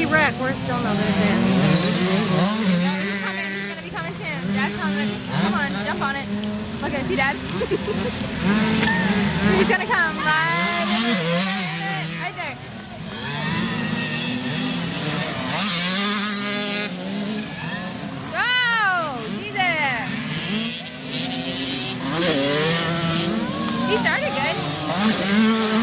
be wrecked. We're still not there. He's gonna be coming soon. Dad's coming. Come on, jump on it. Look at see Dad. He's gonna come right there. Go! Jesus! He started good.